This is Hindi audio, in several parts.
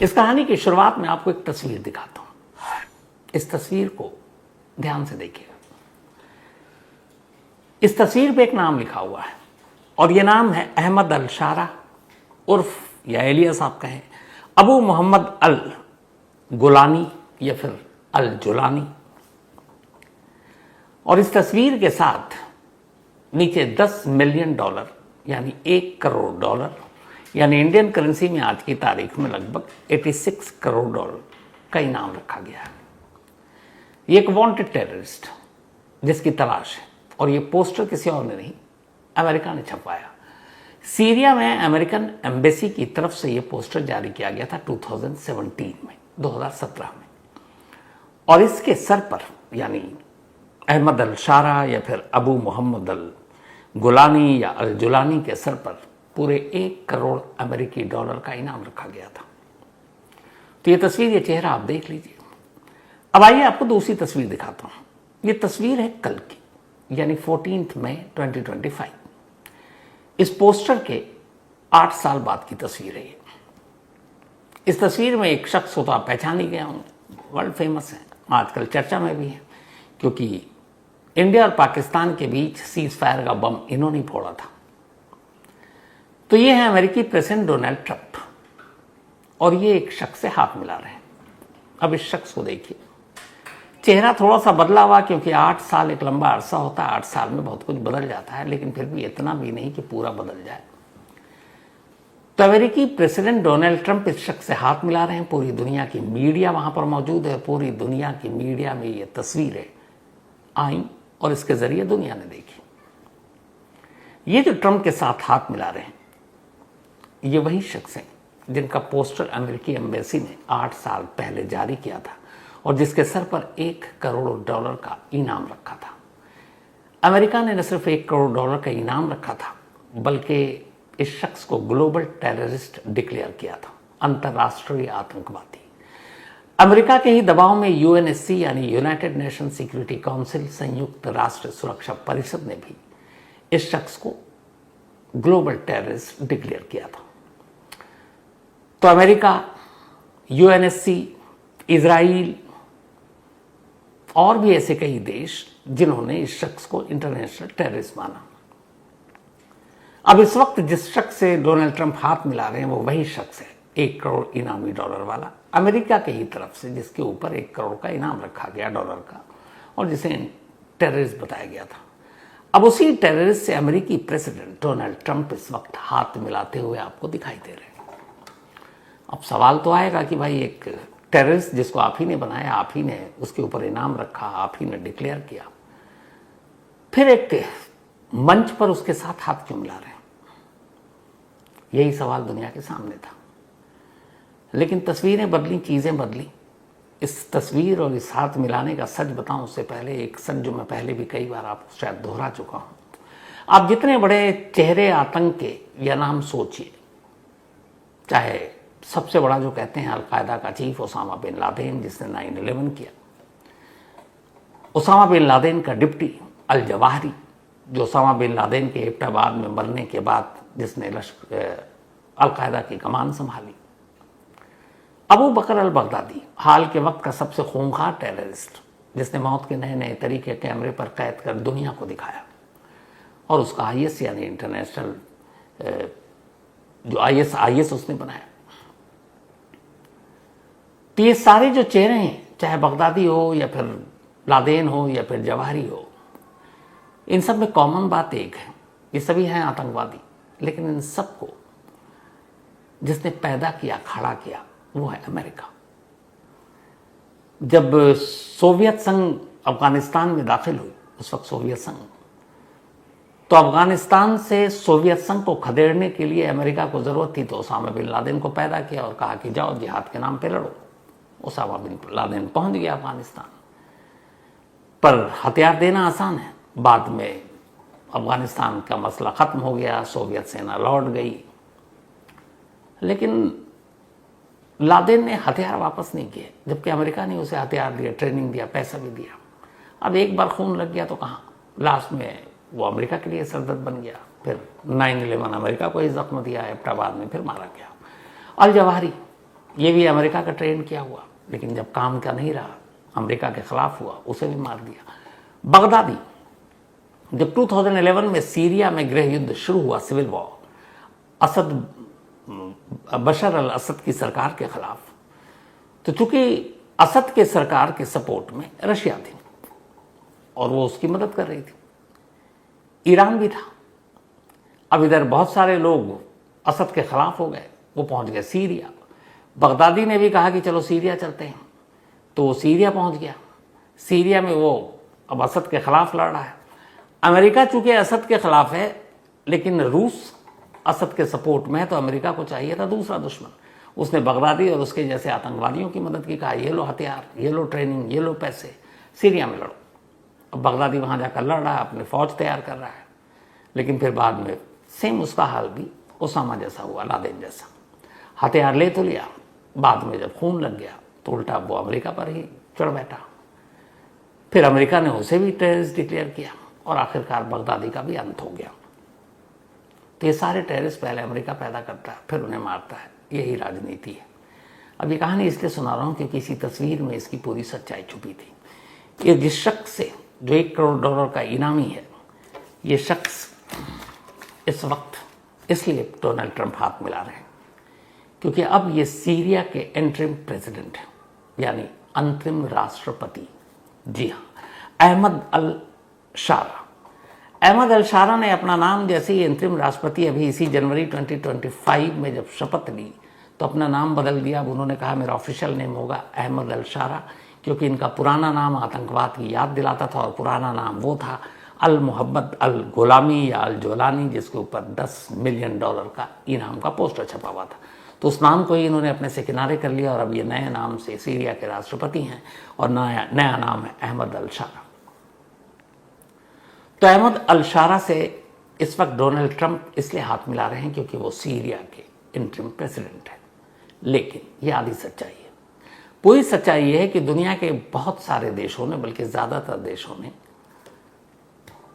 इस कहानी की शुरुआत में आपको एक तस्वीर दिखाता हूं। इस तस्वीर को ध्यान से देखिएगा। इस तस्वीर पे एक नाम लिखा हुआ है और यह नाम है अहमद अल शारा उर्फ या एलियस आप कहें अबू मोहम्मद अल गुलानी या फिर अल जुलानी। और इस तस्वीर के साथ नीचे 10 मिलियन डॉलर यानी 1 करोड़ डॉलर यानी इंडियन करेंसी में आज की तारीख में लगभग 86 करोड़ डॉलर का इनाम रखा गया है। ये एक वांटेड टेररिस्ट जिसकी तलाश है और ये पोस्टर किसी और ने नहीं, अमेरिका ने छपवाया। सीरिया में अमेरिकन एम्बेसी की तरफ से ये पोस्टर जारी किया गया था 2017 में और इसके सर पर यानी अहमद अल शारा या फिर अबू मोहम्मद अल गुलानी या अल जुलानी के सर पर पूरे 1 करोड़ अमेरिकी डॉलर का इनाम रखा गया था। तो ये तस्वीर, ये चेहरा आप देख लीजिए। अब आइए आपको दूसरी तस्वीर दिखाता हूं। ये तस्वीर है कल की यानी 14 मई 2025। इस पोस्टर के 8 साल बाद की तस्वीर है ये। इस तस्वीर में एक शख्स को तो आप पहचान ही गए होंगे, वर्ल्ड फेमस है, आजकल चर्चा में भी है क्योंकि इंडिया और पाकिस्तान के बीच सीज फायर का बम इन्होंने फोड़ा था। तो ये है अमेरिकी प्रेसिडेंट डोनाल्ड ट्रंप और ये एक शख्स से हाथ मिला रहे हैं। अब इस शख्स को देखिए, चेहरा थोड़ा सा बदला हुआ क्योंकि 8 साल एक लंबा अरसा होता है, 8 साल में बहुत कुछ बदल जाता है, लेकिन फिर भी इतना भी नहीं कि पूरा बदल जाए। तो अमेरिकी प्रेसिडेंट डोनाल्ड ट्रंप इस शख्स से हाथ मिला रहे हैं। पूरी दुनिया की मीडिया वहां पर मौजूद है, पूरी दुनिया की मीडिया में ये तस्वीरें आई और इसके जरिए दुनिया ने देखी। ये जो ट्रंप के साथ हाथ मिला रहे हैं ये वही शख्स हैं जिनका पोस्टर अमेरिकी एम्बेसी ने 8 साल पहले जारी किया था और जिसके सर पर 1 करोड़ डॉलर का इनाम रखा था। अमेरिका ने न सिर्फ 1 करोड़ डॉलर का इनाम रखा था बल्कि इस शख्स को ग्लोबल टेररिस्ट डिक्लेयर किया था, अंतर्राष्ट्रीय आतंकवादी। अमेरिका के ही दबाव में यूएनएससी यानी यूनाइटेड नेशन सिक्योरिटी काउंसिल, संयुक्त राष्ट्र सुरक्षा परिषद ने भी इस शख्स को ग्लोबल टेररिस्ट डिक्लेयर किया था। तो अमेरिका, यूएनएससी, इजराइल और भी ऐसे कई देश जिन्होंने इस शख्स को इंटरनेशनल टेररिस्ट माना। अब इस वक्त जिस शख्स से डोनाल्ड ट्रंप हाथ मिला रहे हैं वो वही शख्स है 1 करोड़ इनामी डॉलर वाला, अमेरिका के ही तरफ से, जिसके ऊपर 1 करोड़ का इनाम रखा गया डॉलर का और जिसे टेररिस्ट बताया गया था। अब उसी टेररिस्ट से अमेरिकी प्रेसिडेंट डोनाल्ड ट्रंप इस वक्त हाथ मिलाते हुए आपको दिखाई दे रहे हैं। अब सवाल तो आएगा कि भाई एक टेररिस्ट जिसको आप ही ने बनाया, आप ही ने उसके ऊपर इनाम रखा, आप ही ने डिक्लेयर किया, फिर एक मंच पर उसके साथ हाथ क्यों मिला रहे हैं? यही सवाल दुनिया के सामने था। लेकिन तस्वीरें बदली, चीजें बदली। इस तस्वीर और इस हाथ मिलाने का सच बताऊं उससे पहले एक सच जो मैं पहले भी कई बार आपको शायद दोहरा चुका हूं। आप जितने बड़े चेहरे आतंक के या नाम सोचिए, चाहे सबसे बड़ा जो कहते हैं अलकायदा का चीफ ओसामा बिन लादेन जिसने 9/11 किया, ओसामा बिन लादेन का डिप्टी अल जवाहरी जो ओसामा बिन लादेन के एबटाबाद में मरने के बाद जिसने अलकायदा की कमान संभाली, अबू बकर अल बगदादी हाल के वक्त का सबसे खूंखार टेररिस्ट जिसने मौत के नए नए तरीके कैमरे पर कैद कर दुनिया को दिखाया और उसका आईएस यानी इंटरनेशनल जो आईएस उसने बनाया। तो ये सारे जो चेहरे हैं, चाहे बगदादी हो या फिर लादेन हो या फिर जवाहरी हो, इन सब में कॉमन बात एक है, ये सभी हैं आतंकवादी। लेकिन इन सबको जिसने पैदा किया, खड़ा किया, वो है अमेरिका। जब सोवियत संघ अफगानिस्तान में दाखिल हुई, उस वक्त सोवियत संघ, तो अफगानिस्तान से सोवियत संघ को खदेड़ने के लिए अमेरिका को जरूरत थी, तो ओसामा बिन लादेन को पैदा किया और कहा कि जाओ जिहाद के नाम पे लड़ो। ओसामा बिन लादेन पहुंच गया अफगानिस्तान, पर हथियार देना आसान है। बाद में अफगानिस्तान का मसला खत्म हो गया, सोवियत सेना लौट गई, लेकिन लादेन ने हथियार वापस नहीं किए, जबकि अमेरिका ने उसे हथियार दिया, ट्रेनिंग दिया, पैसा भी दिया। अब एक बार खून लग गया तो कहाँ, लास्ट में वो अमेरिका के लिए सरदर्द बन गया। फिर 9/11 अमेरिका को ही जख्म दिया, एबटाबाद में फिर मारा गया। अल जवाहरी ये भी अमेरिका का ट्रेन किया हुआ, लेकिन जब काम का नहीं रहा, अमेरिका के खिलाफ हुआ, उसे भी मार दिया। बगदादी, जब 2011 में सीरिया में गृह युद्ध शुरू हुआ, सिविल वॉर, बशर अल असद की सरकार के खिलाफ, तो चूंकि असद के सरकार के सपोर्ट में रशिया थी और वो उसकी मदद कर रही थी, ईरान भी था। अब इधर बहुत सारे लोग असद के खिलाफ हो गए, वो पहुंच गए सीरिया। बगदादी ने भी कहा कि चलो सीरिया चलते हैं, तो वो सीरिया पहुंच गया। सीरिया में वो अब असद के खिलाफ लड़ रहा है। अमेरिका चूंकि असद के खिलाफ है, लेकिन रूस असद के सपोर्ट में है, तो अमेरिका को चाहिए था दूसरा दुश्मन। उसने बगदादी और उसके जैसे आतंकवादियों की मदद की, कहा ये लो हथियार, ये लो ट्रेनिंग, ये लो पैसे, सीरिया में लड़ो। अब बगदादी वहां जाकर लड़ रहा है, अपने फौज तैयार कर रहा है। लेकिन फिर बाद में सेम उसका हाल भी ओसामा जैसा हुआ, लादेन जैसा। हथियार ले तो लिया, बाद में जब खून लग गया तो उल्टा वो अमेरिका पर ही चढ़ बैठा। फिर अमेरिका ने उसे भी टेररिस्ट डिक्लेयर किया और आखिरकार बगदादी का भी अंत हो गया। तो ये सारे टेररिस्ट पहले अमेरिका पैदा करता है, फिर उन्हें मारता है। यही राजनीति है। अब ये कहानी इसलिए सुना रहा हूं क्योंकि इसी तस्वीर में इसकी पूरी सच्चाई छुपी थी। ये जिस शख्स से जो $1 करोड़ का इनामी है, ये शख्स इस वक्त इसलिए डोनाल्ड ट्रंप हाथ मिला रहे हैं क्योंकि अब ये सीरिया के इंटरिम प्रेसिडेंट है, यानी अंतरिम राष्ट्रपति। जी हाँ, अहमद अल शारा। अहमद अल शारा ने अपना नाम, जैसे ही अंतरिम राष्ट्रपति अभी इसी जनवरी 2025 में जब शपथ ली, तो अपना नाम बदल दिया। अब उन्होंने कहा मेरा ऑफिशियल नेम होगा अहमद अल शारा, क्योंकि इनका पुराना नाम आतंकवाद की याद दिलाता था और पुराना नाम वो था अल मोहम्मद अल गुलामी या अल जोलानी, जिसके ऊपर $10 मिलियन का इनाम का पोस्टर छपा हुआ था। तो उस नाम को ही इन्होंने अपने से किनारे कर लिया और अब ये नए नाम से सीरिया के राष्ट्रपति हैं और नया नाम है अहमद अल शारा। तो अहमद अल शारा से इस वक्त डोनाल्ड ट्रंप इसलिए हाथ मिला रहे हैं क्योंकि वो सीरिया के इंटरिम प्रेसिडेंट है। लेकिन ये आधी सच्चाई है। पूरी सच्चाई ये है कि दुनिया के बहुत सारे देशों ने, बल्कि ज्यादातर देशों ने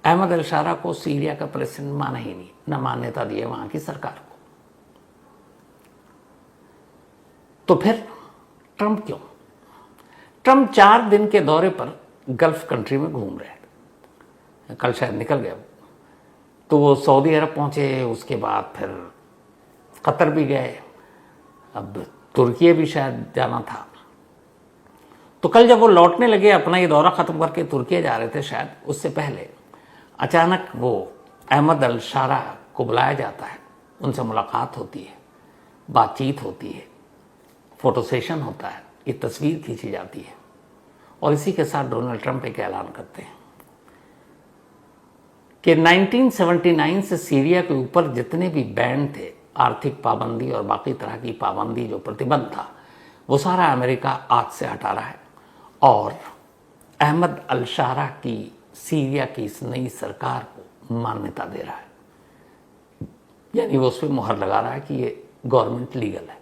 अहमद अल शारा को सीरिया का प्रेसिडेंट माना ही नहीं, न मान्यता दी है वहां की सरकार को। तो फिर ट्रंप क्यों? ट्रंप 4 दिन के दौरे पर गल्फ कंट्री में घूम रहे थे, कल शायद निकल गया। तो वो सऊदी अरब पहुंचे, उसके बाद फिर कतर भी गए, अब तुर्की भी शायद जाना था। तो कल जब वो लौटने लगे, अपना ये दौरा खत्म करके तुर्की जा रहे थे शायद, उससे पहले अचानक वो अहमद अल शारा को बुलाया जाता है, उनसे मुलाकात होती है, बातचीत होती है, फोटो सेशन होता है, ये तस्वीर खींची जाती है और इसी के साथ डोनाल्ड ट्रंप एक ऐलान करते हैं कि 1979 से सीरिया के ऊपर जितने भी बैन थे, आर्थिक पाबंदी और बाकी तरह की पाबंदी, जो प्रतिबंध था, वो सारा अमेरिका आज से हटा रहा है और अहमद अल शारा की सीरिया की इस नई सरकार को मान्यता दे रहा है। यानी वो उस पर मुहर लगा रहा है कि ये गवर्नमेंट लीगल है।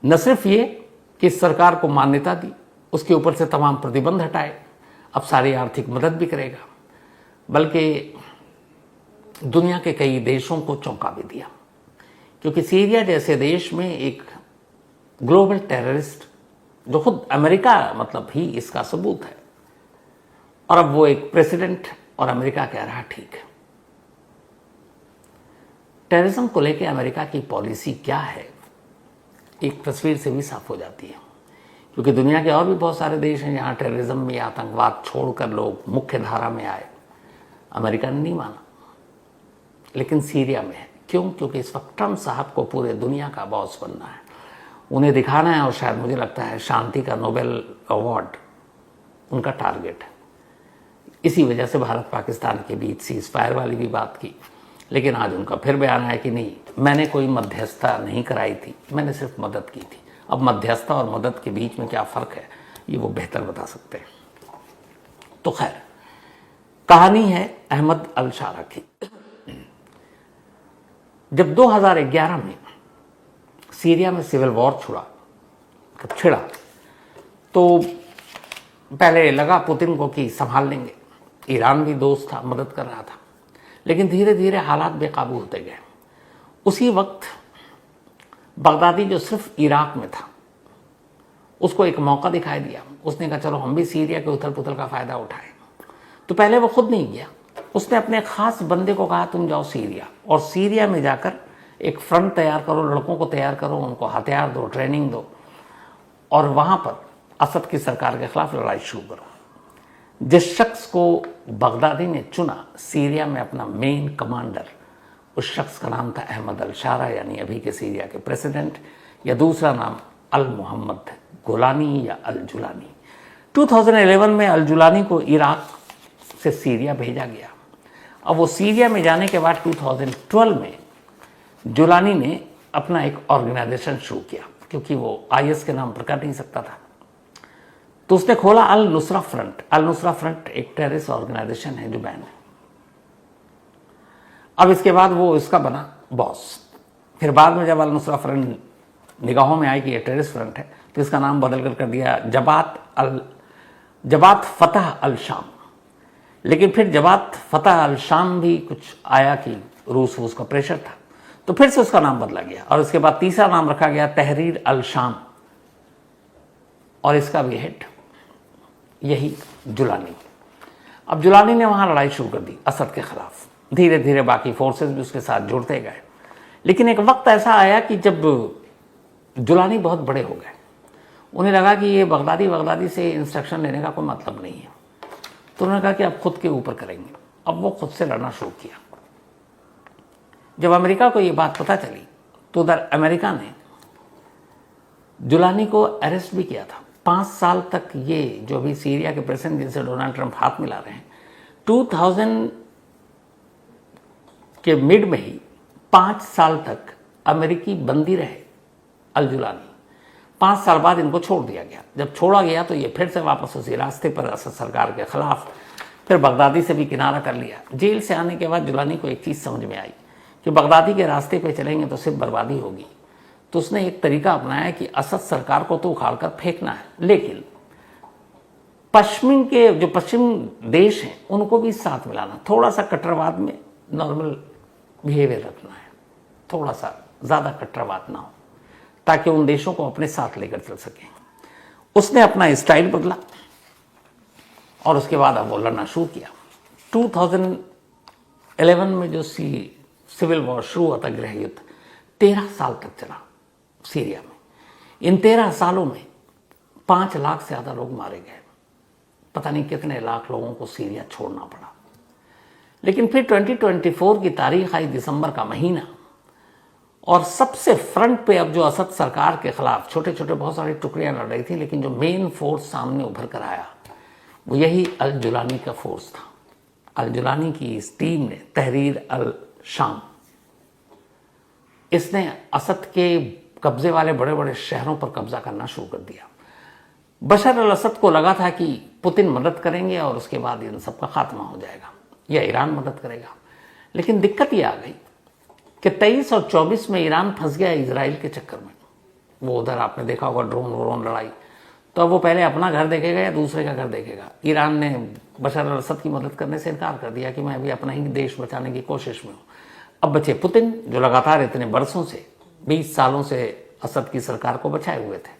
न सिर्फ ये कि इस सरकार को मान्यता दी, उसके ऊपर से तमाम प्रतिबंध हटाए, अब सारी आर्थिक मदद भी करेगा, बल्कि दुनिया के कई देशों को चौंका भी दिया। क्योंकि सीरिया जैसे देश में एक ग्लोबल टेररिस्ट, जो खुद अमेरिका मतलब ही इसका सबूत है, और अब वो एक प्रेसिडेंट और अमेरिका कह रहा ठीक है। टेररिज्म को लेकर अमेरिका की पॉलिसी क्या है, एक तस्वीर से भी साफ हो जाती है। क्योंकि दुनिया के और भी बहुत सारे देश हैं जहां टेररिज्म में आतंकवाद छोड़कर लोग मुख्य धारा में आए, अमेरिका ने नहीं माना, लेकिन सीरिया में है। क्यों? क्योंकि इस वक्त ट्रंप साहब को पूरे दुनिया का बॉस बनना है, उन्हें दिखाना है, और शायद मुझे लगता है शांति का नोबेल अवार्ड उनका टारगेट है। इसी वजह से भारत पाकिस्तान के बीच सीज फायर वाली भी बात की, लेकिन आज उनका फिर बयान है कि नहीं, मैंने कोई मध्यस्थता नहीं कराई थी, मैंने सिर्फ मदद की थी। अब मध्यस्थता और मदद के बीच में क्या फर्क है, ये वो बेहतर बता सकते हैं। तो खैर, कहानी है अहमद अल शारा की। जब 2011 में सीरिया में सिविल वॉर छिड़ा तो पहले लगा पुतिन को कि संभाल लेंगे, ईरान भी दोस्त था, मदद कर रहा था, लेकिन धीरे धीरे हालात बेकाबू होते गए। उसी वक्त बगदादी, जो सिर्फ इराक में था, उसको एक मौका दिखाई दिया। उसने कहा चलो हम भी सीरिया के उथल पुथल का फ़ायदा उठाएं। तो पहले वो खुद नहीं गया, उसने अपने ख़ास बंदे को कहा तुम जाओ सीरिया, और सीरिया में जाकर एक फ्रंट तैयार करो, लड़कों को तैयार करो, उनको हथियार दो, ट्रेनिंग दो, और वहाँ पर असद की सरकार के खिलाफ लड़ाई शुरू करो। जिस शख्स को बगदादी ने चुना सीरिया में अपना मेन कमांडर, उस शख्स का नाम था अहमद अल शारा, यानी अभी के सीरिया के प्रेसिडेंट, या दूसरा नाम अल मोहम्मद गोलानी या अल जुलानी। 2011 में अल जुलानी को इराक से सीरिया भेजा गया। अब वो सीरिया में जाने के बाद 2012 में जुलानी ने अपना एक ऑर्गेनाइजेशन शुरू किया, क्योंकि वो आईएस के नाम पर कर नहीं सकता था। तो उसने खोला अल नुसरा फ्रंट। अल नुसरा फ्रंट एक टेररिस्ट ऑर्गेनाइजेशन है जो बैन है। अब इसके बाद वो इसका बना बॉस। फिर बाद में जब अल नुसरा फ्रंट निगाहों में आई कि ये टेररिस्ट फ्रंट है, तो इसका नाम बदल कर दिया जबात फतह अल शाम। लेकिन फिर जबात फतह अल शाम भी कुछ आया कि रूस का प्रेशर था, तो फिर से उसका नाम बदला गया, और उसके बाद तीसरा नाम रखा गया तहरीर अल शाम, और इसका भी हेड यही जुलानी। अब जुलानी ने वहां लड़ाई शुरू कर दी असद के खिलाफ। धीरे धीरे बाकी फोर्सेस भी उसके साथ जुड़ते गए। लेकिन एक वक्त ऐसा आया कि जब जुलानी बहुत बड़े हो गए, उन्हें लगा कि ये बगदादी से इंस्ट्रक्शन लेने का कोई मतलब नहीं है, तो उन्होंने कहा कि अब खुद के ऊपर करेंगे। अब वो खुद से लड़ना शुरू किया। जब अमेरिका को ये बात पता चली, तो उधर अमेरिका ने जुलानी को अरेस्ट भी किया था। 5 साल तक ये जो भी सीरिया के प्रेसिडेंट जिनसे डोनाल्ड ट्रंप हाथ मिला रहे हैं, 2000 के मिड में ही 5 साल तक अमेरिकी बंदी रहे अल जुलानी। 5 साल बाद इनको छोड़ दिया गया। जब छोड़ा गया तो ये फिर से वापस उसी रास्ते पर असद सरकार के खिलाफ, फिर बगदादी से भी किनारा कर लिया। जेल से आने के बाद जुलानी को एक चीज़ समझ में आई कि बगदादी के रास्ते पे चलेंगे तो सिर्फ बर्बादी होगी। तो उसने एक तरीका अपनाया कि असद सरकार को तो उखाड़ कर फेंकना है, लेकिन पश्चिम देश हैं उनको भी साथ मिलाना, थोड़ा सा कट्टरवाद में नॉर्मल बिहेवियर रखना है, थोड़ा सा ज़्यादा कट्टरवाद ना हो, ताकि उन देशों को अपने साथ लेकर चल सकें। उसने अपना स्टाइल बदला, और उसके बाद अब वो लड़ना शुरू किया। 2011 में जो सिविल वॉर शुरू हुआ था, गृह युद्ध, 13 साल तक चला सीरिया में। इन 13 सालों में 5 लाख से ज़्यादा लोग मारे गए। पता नहीं कितने लाख लोगों को सीरिया छोड़ना पड़ा। लेकिन फिर 2024 की तारीख आई, दिसंबर का महीना, और सबसे फ्रंट पे अब जो असद सरकार के खिलाफ छोटे छोटे बहुत सारी टुकड़ियां लड़ रही थी, लेकिन जो मेन फोर्स सामने उभर कर आया वो यही अल जुलानी का फोर्स था। अल जुलानी की इस टीम ने तहरीर अल शाम, इसने असद के कब्जे वाले बड़े बड़े शहरों पर कब्जा करना शुरू कर दिया। बशर अल असद को लगा था कि पुतिन मदद करेंगे और उसके बाद इन सबका खात्मा हो जाएगा, या ईरान मदद करेगा। लेकिन दिक्कत ये आ गई कि 23 और 24 में ईरान फंस गया इजराइल के चक्कर में। वो उधर आपने देखा होगा ड्रोन लड़ाई, तो अब वो पहले अपना घर देखेगा या दूसरे का घर देखेगा। ईरान ने बशर अल असद की मदद करने से इनकार कर दिया कि मैं अभी अपना ही देश बचाने की कोशिश में हूँ। अब बचे पुतिन, जो लगातार इतने बरसों से 20 सालों से असद की सरकार को बचाए हुए थे।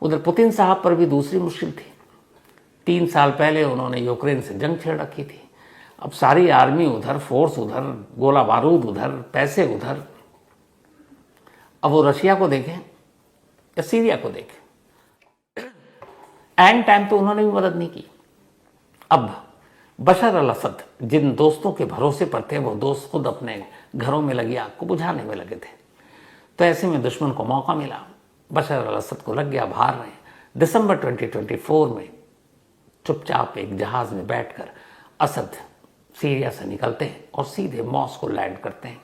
उधर पुतिन साहब पर भी दूसरी मुश्किल थी। 3 साल पहले उन्होंने यूक्रेन से जंग छेड़ रखी थी। अब सारी आर्मी उधर, फोर्स उधर, गोला बारूद उधर, पैसे उधर। अब वो रशिया को देखें या सीरिया को देखें, एंड टाइम पे उन्होंने भी मदद नहीं की। अब बशर अल असद जिन दोस्तों के भरोसे पर थे, वो दोस्त खुद अपने घरों में लगी आग को बुझाने में लगे थे। तो ऐसे में दुश्मन को मौका मिला, बशर अल असद को लग गया भार में। दिसंबर 2024 में चुपचाप एक जहाज में बैठकर असद सीरिया से निकलते हैं और सीधे मॉस्को लैंड करते हैं।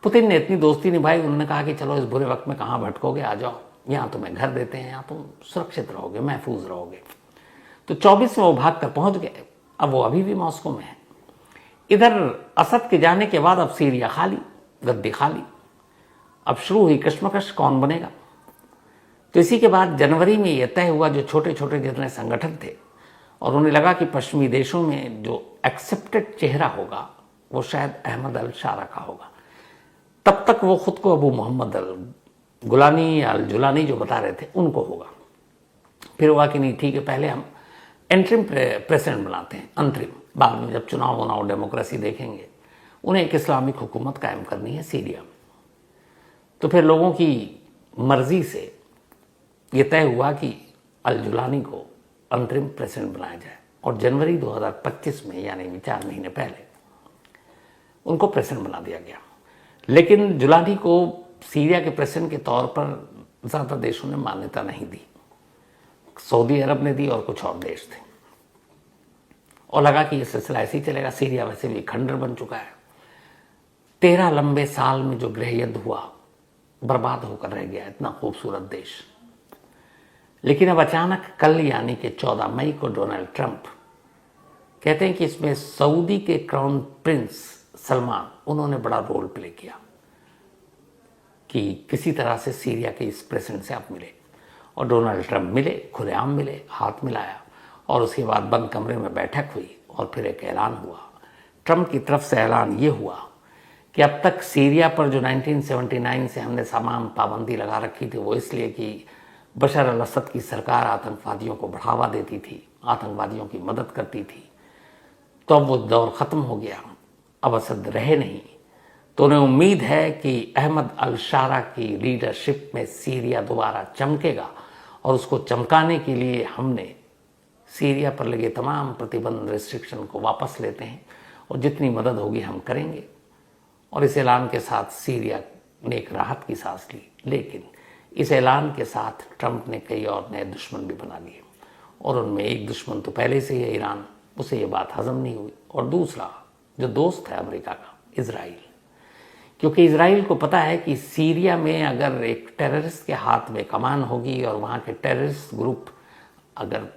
पुतिन ने इतनी दोस्ती निभाई, उन्होंने कहा कि चलो इस बुरे वक्त में कहाँ भटकोगे, आ जाओ, यहाँ तुम्हें घर देते हैं, यहाँ तुम सुरक्षित रहोगे, महफूज रहोगे। तो 24 में वो भाग कर पहुँच गए। अब वो अभी भी मॉस्को में है। इधर असद के जाने के बाद अब सीरिया खाली, गद्दी खाली। अब शुरू हुई कश्मकश, कौन बनेगा। तो इसी के बाद जनवरी में यह तय हुआ, जो छोटे छोटे जितने संगठन थे, और उन्हें लगा कि पश्चिमी देशों में जो एक्सेप्टेड चेहरा होगा वो शायद अहमद अल शारा का होगा। तब तक वो खुद को अबू मोहम्मद अल गुलानी या जुलानी जो बता रहे थे उनको होगा। फिर हुआ कि नहीं ठीक है, पहले हम एंट्रिम प्रेसिडेंट बनाते हैं, अंतरिम, बाद में जब चुनाव होना हो, डेमोक्रेसी देखेंगे। उन्हें एक इस्लामिक हुकूमत कायम करनी है सीरिया में। तो फिर लोगों की मर्जी से ये तय हुआ कि अल जुलानी को अंतरिम प्रेसिडेंट बनाया जाए और जनवरी 2025 में, यानी 4 महीने पहले, उनको प्रेसिडेंट बना दिया गया। लेकिन जुलानी को सीरिया के प्रेसिडेंट के तौर पर ज़्यादा देशों ने मान्यता नहीं दी। सऊदी अरब ने दी और कुछ और देश थे, और लगा कि ये सिलसिला ऐसे ही चलेगा। सीरिया वैसे भी खंडर बन चुका है। 13 लंबे साल में जो गृह युद्ध हुआ, बर्बाद होकर रह गया इतना खूबसूरत देश। लेकिन अब अचानक कल यानी कि 14 मई को डोनाल्ड ट्रंप कहते हैं कि इसमें सऊदी के क्राउन प्रिंस सलमान, उन्होंने बड़ा रोल प्ले किया कि किसी तरह से सीरिया के इस प्रेसिडेंट से आप मिले। और डोनाल्ड ट्रंप मिले, खुलेआम मिले, हाथ मिलाया, और उसके बाद बंद कमरे में बैठक हुई और फिर एक ऐलान हुआ। ट्रंप की तरफ से ऐलान ये हुआ कि अब तक सीरिया पर जो 1979 से हमने तमाम पाबंदी लगा रखी थी, वो इसलिए कि बशर अल असद की सरकार आतंकवादियों को बढ़ावा देती थी, आतंकवादियों की मदद करती थी। तो अब वो दौर ख़त्म हो गया, अब असद रहे नहीं। तो उन्हें उम्मीद है कि अहमद अल शारा की लीडरशिप में सीरिया दोबारा चमकेगा, और उसको चमकाने के लिए हमने सीरिया पर लगे तमाम प्रतिबंध, रिस्ट्रिक्शन को वापस लेते हैं, और जितनी मदद होगी हम करेंगे। और इस ऐलान के साथ सीरिया ने एक राहत की सांस ली। लेकिन इस ऐलान के साथ ट्रंप ने कई और नए दुश्मन भी बना लिए, और उनमें एक दुश्मन तो पहले से ही है ईरान, उसे ये बात हजम नहीं हुई। और दूसरा जो दोस्त है अमेरिका का, इजराइल, क्योंकि इजराइल को पता है कि सीरिया में अगर एक टेररिस्ट के हाथ में कमान होगी और वहाँ के टेररिस्ट ग्रुप, अगर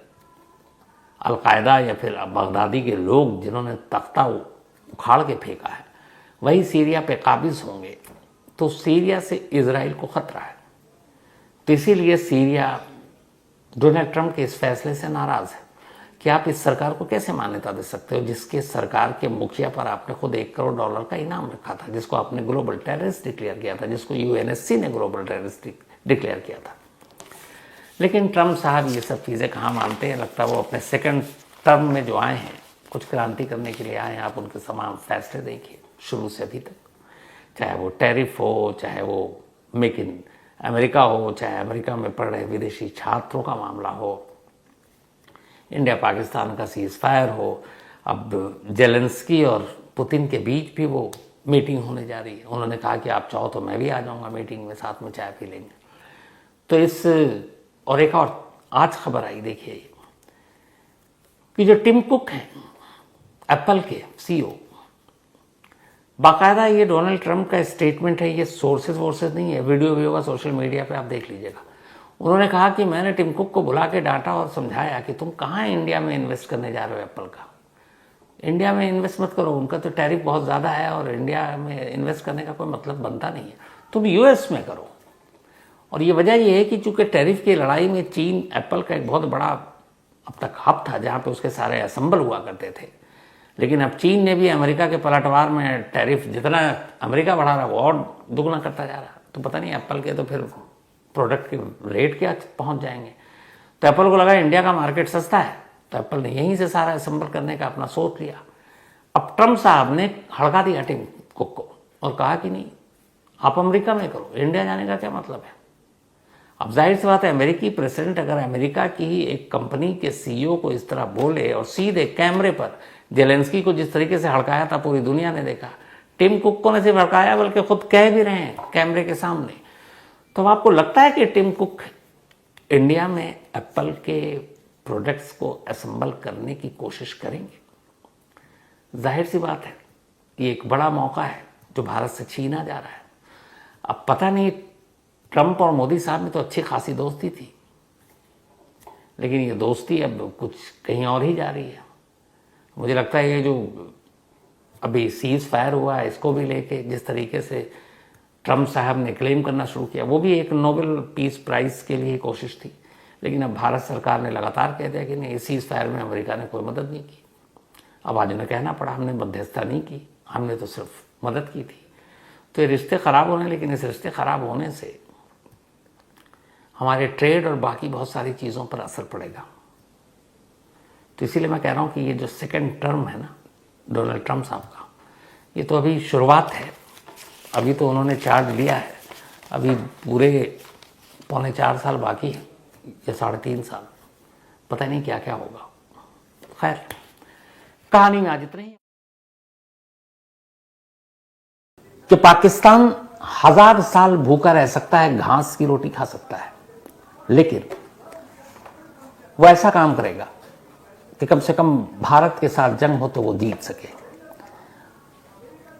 अलकायदा या फिर बगदादी के लोग जिन्होंने तख्ता उखाड़ के फेंका है वही सीरिया पे काबिज होंगे, तो सीरिया से इजराइल को खतरा है। तो इसीलिए सीरिया डोनाल्ड ट्रंप के इस फैसले से नाराज है कि आप इस सरकार को कैसे मान्यता दे सकते हो, जिसके सरकार के मुखिया पर आपने खुद $1 करोड़ का इनाम रखा था, जिसको आपने ग्लोबल टेररिस्ट डिक्लेयर किया था, जिसको यूएनएससी ने ग्लोबल टेररिस्ट डिक्लेयर किया था। लेकिन ट्रंप साहब ये सब चीज़ें कहाँ मानते हैं। लगता है वो अपने सेकंड टर्म में जो आए हैं, कुछ क्रांति करने के लिए आए हैं। आप उनके तमाम फैसले देखिए शुरू से अभी तक, चाहे वो टैरिफ हो, चाहे वो मेक इन अमेरिका हो, चाहे अमेरिका में पढ़ रहे विदेशी छात्रों का मामला हो, इंडिया पाकिस्तान का सीज फायर हो, अब जेलेंस्की और पुतिन के बीच भी वो मीटिंग होने जा रही है। उन्होंने कहा कि आप चाहो तो मैं भी आ जाऊंगा मीटिंग में, साथ में चाय पी लेंगे। तो इस, और एक और आज खबर आई देखिए कि जो टिम कुक हैं एप्पल के सीईओ, बाकायदा ये डोनाल्ड ट्रंप का स्टेटमेंट है, ये सोर्सेज नहीं है, वीडियो भी होगा सोशल मीडिया पे, आप देख लीजिएगा। उन्होंने कहा कि मैंने टिम कुक को बुला के डांटा और समझाया कि तुम कहाँ इंडिया में इन्वेस्ट करने जा रहे हो एप्पल का। इंडिया में इन्वेस्ट मत करो, उनका तो टैरिफ बहुत ज़्यादा है और इंडिया में इन्वेस्ट करने का कोई मतलब बनता नहीं है, तुम यूएस में करो। और ये वजह ये है कि चूंकि टैरिफ की लड़ाई में चीन एप्पल का एक बहुत बड़ा अब तक हब था जहाँ पे उसके सारे असेंबल हुआ करते थे। लेकिन अब चीन ने भी अमेरिका के पलटवार में टैरिफ जितना अमेरिका बढ़ा रहा है वो और दुगना करता जा रहा है। तो पता नहीं एप्पल के तो फिर प्रोडक्ट के रेट क्या पहुंच जाएंगे। तो एप्पल को लगा इंडिया का मार्केट सस्ता है, तो एप्पल ने यहीं से सारा असेंबल करने का अपना सोच लिया। अब ट्रंप साहब ने हड़का दिया टिम कुक को और कहा कि नहीं, आप अमेरिका में करो, इंडिया जाने का क्या मतलब है। अब जाहिर सी बात है, अमेरिकी प्रेसिडेंट अगर अमेरिका की ही एक कंपनी के सीईओ को इस तरह बोले और सीधे कैमरे पर जेलेंस्की को जिस तरीके से हड़काया था पूरी दुनिया ने देखा, टिम कुक को न सिर्फ हड़काया बल्कि खुद कह भी रहे हैं कैमरे के सामने, तो आपको लगता है कि टिम कुक इंडिया में एप्पल के प्रोडक्ट्स को असेंबल करने की कोशिश करेंगे? जाहिर सी बात है कि एक बड़ा मौका है जो भारत से छीना जा रहा है। अब पता नहीं, ट्रंप और मोदी साहब में तो अच्छी खासी दोस्ती थी, लेकिन ये दोस्ती अब कुछ कहीं और ही जा रही है। मुझे लगता है ये जो अभी सीज फायर हुआ है इसको भी लेके जिस तरीके से ट्रंप साहब ने क्लेम करना शुरू किया, वो भी एक नोबेल पीस प्राइज के लिए कोशिश थी। लेकिन अब भारत सरकार ने लगातार कह दिया कि नहीं, सीज फायर में अमेरिका ने कोई मदद नहीं की। अब आज उन्हें कहना पड़ा हमने मध्यस्थता नहीं की, हमने तो सिर्फ मदद की थी। तो ये रिश्ते ख़राब होने, लेकिन इस रिश्ते ख़राब होने से हमारे ट्रेड और बाकी बहुत सारी चीज़ों पर असर पड़ेगा। तो इसीलिए मैं कह रहा हूँ कि ये जो सेकंड टर्म है ना डोनाल्ड ट्रंप साहब का, ये तो अभी शुरुआत है। अभी तो उन्होंने चार्ज लिया है, अभी पूरे 3.25 साल बाकी है या 3.5 साल, पता नहीं क्या क्या होगा। खैर, कहानी में आज इतना ही कि पाकिस्तान 1000 साल भूखा रह सकता है, घास की रोटी खा सकता है, लेकिन वो ऐसा काम करेगा कि कम से कम भारत के साथ जंग हो तो वो जीत सके।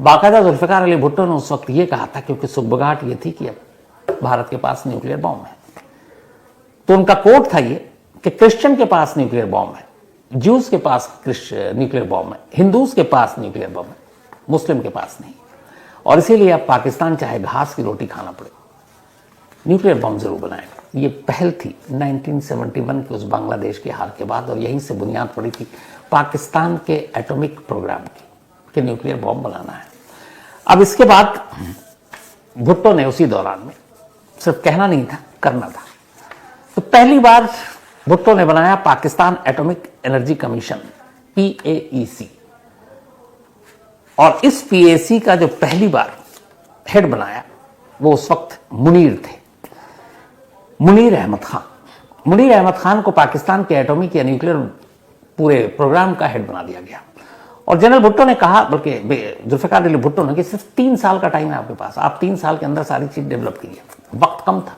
बाकायदा जुल्फिकार अली भुट्टो ने उस वक्त ये कहा था, क्योंकि सुगबगाहट ये थी कि अब भारत के पास न्यूक्लियर बॉम्ब है, तो उनका कोट था ये कि क्रिश्चियन के पास न्यूक्लियर बॉम्ब है, ज्यूज के पास न्यूक्लियर बॉम्ब है, हिंदूज के पास न्यूक्लियर बॉम्ब है, मुस्लिम के पास नहीं। और इसीलिए अब पाकिस्तान चाहे घास की रोटी खाना पड़े, न्यूक्लियर बॉम्ब जरूर बनाएगा। ये पहल थी 1971 के उस बांग्लादेश के हार के बाद, और यहीं से बुनियाद पड़ी थी पाकिस्तान के एटॉमिक प्रोग्राम की कि न्यूक्लियर बॉम्ब बनाना है। अब इसके बाद भुट्टो ने उसी दौरान में सिर्फ कहना नहीं था, करना था। तो पहली बार भुट्टो ने बनाया Pakistan atomic energy commission, PAEC, और इस PAC का जो पहली बार हेड बनाया वो उस वक्त मुनीर थे, मुनीर अहमद खान। मुनीर अहमद खान को पाकिस्तान के एटॉमिक या न्यूक्लियर पूरे प्रोग्राम का हेड बना दिया गया। और जनरल भुट्टो ने कहा, बल्कि जुल्फिकार अली भुट्टो ने, कि सिर्फ 3 साल का टाइम है आपके पास, आप 3 साल के अंदर सारी चीज डेवलप कीजिए। वक्त कम था,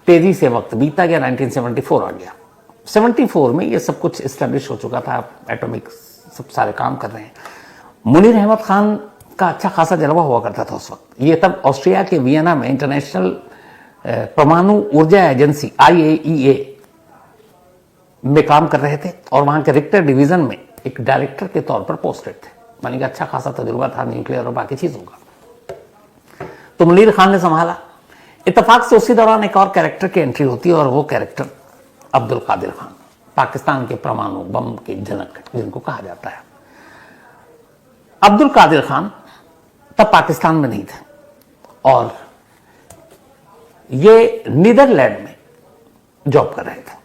तेजी से वक्त बीता गया, 1974 आ गया। 74 में ये सब कुछ इस्टेब्लिश हो चुका था, एटॉमिक सब सारे काम कर रहे हैं। मुनीर अहमद खान का अच्छा खासा जलवा हुआ करता था उस वक्त। ये तब ऑस्ट्रिया के वियना में इंटरनेशनल परमाणु ऊर्जा एजेंसी IAEA में काम कर रहे थे, और वहां के रिक्टर डिवीजन में एक डायरेक्टर के तौर पर पोस्टेड थे। मानी कि अच्छा खासा तजुर्बा था न्यूक्लियर और बाकी चीजों का। तो मुनीर खान ने संभाला। इत्तेफाक से उसी दौरान एक और कैरेक्टर की एंट्री होती है, और वो कैरेक्टर अब्दुल कादिर खान, पाकिस्तान के परमाणु बम के जनक जिनको कहा जाता है। अब्दुल कादिर खान तब पाकिस्तान में नहीं थे, और ये नीदरलैंड में जॉब कर रहे थे,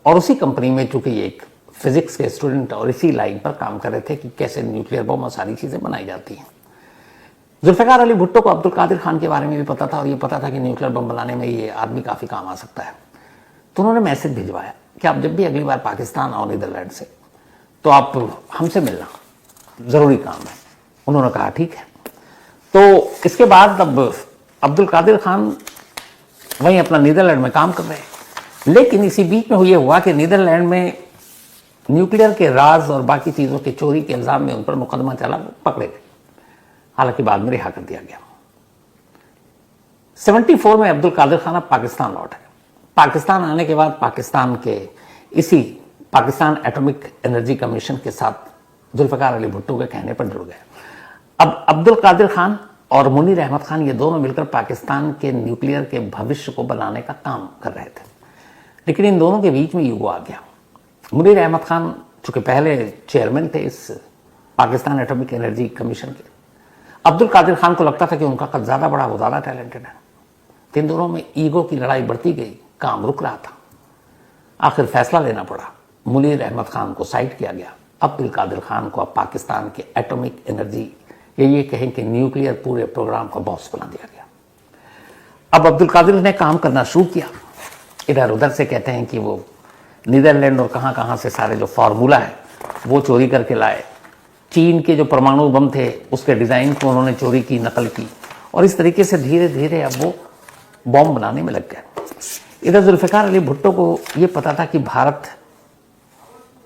और उसी कंपनी में, चूंकि ये एक फिजिक्स के स्टूडेंट और इसी लाइन पर काम कर रहे थे कि कैसे न्यूक्लियर बम और सारी चीजें बनाई जाती हैं। जुल्फिकार अली भुट्टो को अब्दुल कादिर खान के बारे में भी पता था, और ये पता था कि न्यूक्लियर बम बनाने में ये आदमी काफी काम आ सकता है। तो उन्होंने मैसेज भिजवाया कि आप जब भी अगली बार पाकिस्तान आओ नीदरलैंड से, तो आप हमसे मिलना, जरूरी काम है। उन्होंने कहा ठीक है। तो इसके बाद अब अब्दुल कादिर खान वहीं अपना नीदरलैंड में काम कर रहे हैं, लेकिन इसी बीच में ये हुआ कि नीदरलैंड में न्यूक्लियर के राज और बाकी चीजों के चोरी के इल्जाम में उन पर मुकदमा चला, पकड़े गए। हालांकि बाद में रिहा कर दिया गया। 74 में अब्दुल कादिर खान अब पाकिस्तान लौटे। पाकिस्तान आने के बाद पाकिस्तान के इसी पाकिस्तान एटॉमिक एनर्जी कमीशन के साथ जुल्फिकार अली भुट्टो के कहने पर जुड़ गए। अब अब्दुल कादिर खान और मुनीर अहमद खान ये दोनों मिलकर पाकिस्तान के न्यूक्लियर के भविष्य को बनाने का काम कर रहे थे, लेकिन इन दोनों के बीच में युग आ गया। मुनीर अहमद खान चूंकि पहले चेयरमैन थे इस पाकिस्तान एटॉमिक एनर्जी कमीशन के, अब्दुल कादिर खान को लगता था कि उनका कद ज्यादा बड़ा, वो ज्यादा टैलेंटेड है। इन दोनों में ईगो की लड़ाई बढ़ती गई, काम रुक रहा था। आखिर फैसला लेना पड़ा, मुनीर अहमद खान को साइड किया गया, अब्दुल कादिर खान को अब पाकिस्तान के एटॉमिक एनर्जी, ये कहें कि न्यूक्लियर पूरे प्रोग्राम का बॉस बना दिया गया। अब अब्दुल कादिर ने काम करना शुरू किया। इधर उधर से कहते हैं कि वो नीदरलैंड और कहां कहां से सारे जो फॉर्मूला है वो चोरी करके लाए। चीन के जो परमाणु बम थे उसके डिजाइन को उन्होंने चोरी की, नकल की, और इस तरीके से धीरे धीरे अब वो बॉम्ब बनाने में लग गए। इधर जुल्फिकार अली भुट्टो को ये पता था कि भारत